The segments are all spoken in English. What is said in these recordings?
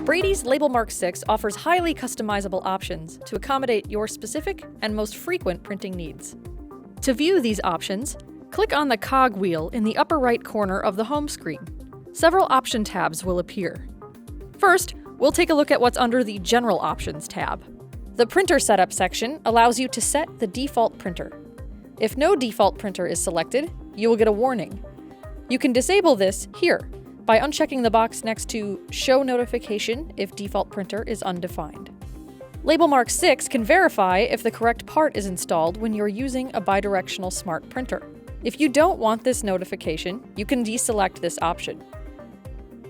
Brady's LabelMark 6 offers highly customizable options to accommodate your specific and most frequent printing needs. To view these options, click on the cog wheel in the upper right corner of the home screen. Several option tabs will appear. First, we'll take a look at what's under the General Options tab. The Printer Setup section allows you to set the default printer. If no default printer is selected, you will get a warning. You can disable this here by unchecking the box next to Show Notification if default printer is undefined. LabelMark 6 can verify if the correct part is installed when you're using a bidirectional smart printer. If you don't want this notification, you can deselect this option.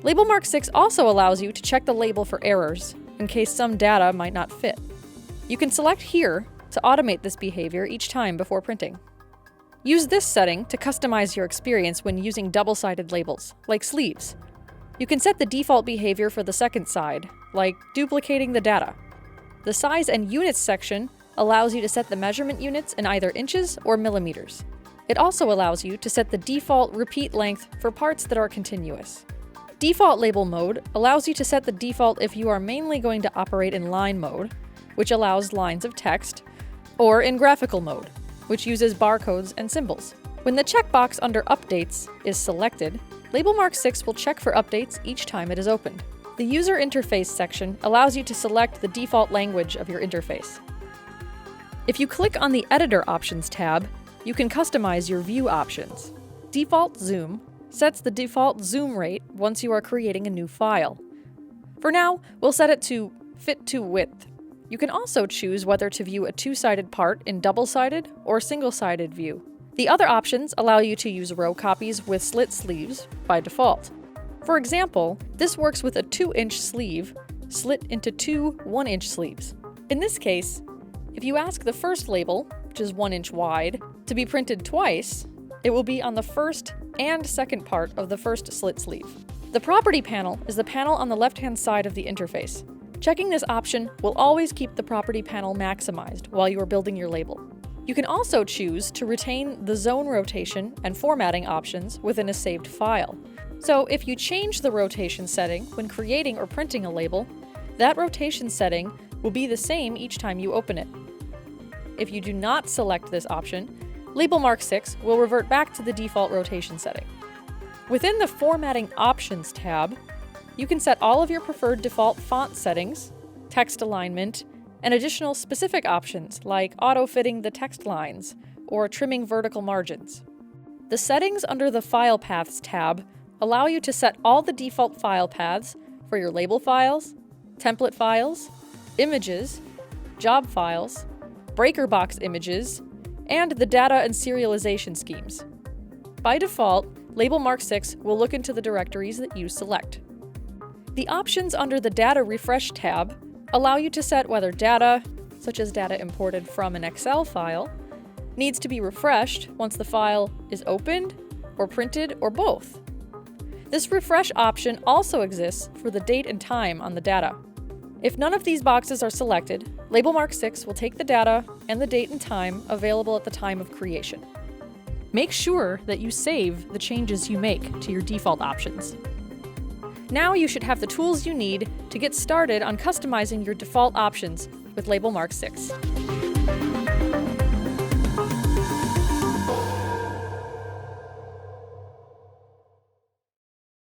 LabelMark 6 also allows you to check the label for errors in case some data might not fit. You can select here to automate this behavior each time before printing. Use this setting to customize your experience when using double-sided labels, like sleeves. You can set the default behavior for the second side, like duplicating the data. The Size and Units section allows you to set the measurement units in either inches or millimeters. It also allows you to set the default repeat length for parts that are continuous. Default label mode allows you to set the default if you are mainly going to operate in line mode, which allows lines of text, or in graphical mode, which uses barcodes and symbols. When the checkbox under Updates is selected, LabelMark 6 will check for updates each time it is opened. The User Interface section allows you to select the default language of your interface. If you click on the Editor Options tab, you can customize your view options. Default Zoom sets the default zoom rate once you are creating a new file. For now, we'll set it to Fit to Width. You can also choose whether to view a two-sided part in double-sided or single-sided view. The other options allow you to use row copies with slit sleeves by default. For example, this works with a 2-inch sleeve slit into two 1-inch sleeves. In this case, if you ask the first label, which is 1 inch wide, to be printed twice, it will be on the first and second part of the first slit sleeve. The Property panel is the panel on the left-hand side of the interface. Checking this option will always keep the Property panel maximized while you are building your label. You can also choose to retain the zone rotation and formatting options within a saved file. So if you change the rotation setting when creating or printing a label, that rotation setting will be the same each time you open it. If you do not select this option, LabelMark 6 will revert back to the default rotation setting. Within the Formatting Options tab, you can set all of your preferred default font settings, text alignment, and additional specific options like auto-fitting the text lines or trimming vertical margins. The settings under the File Paths tab allow you to set all the default file paths for your label files, template files, images, job files, breaker box images, and the data and serialization schemes. By default, LabelMark 6 will look into the directories that you select. The options under the Data Refresh tab allow you to set whether data, such as data imported from an Excel file, needs to be refreshed once the file is opened, or printed, or both. This refresh option also exists for the date and time on the data. If none of these boxes are selected, LabelMark 6 will take the data and the date and time available at the time of creation. Make sure that you save the changes you make to your default options. Now you should have the tools you need to get started on customizing your default options with LabelMark 6.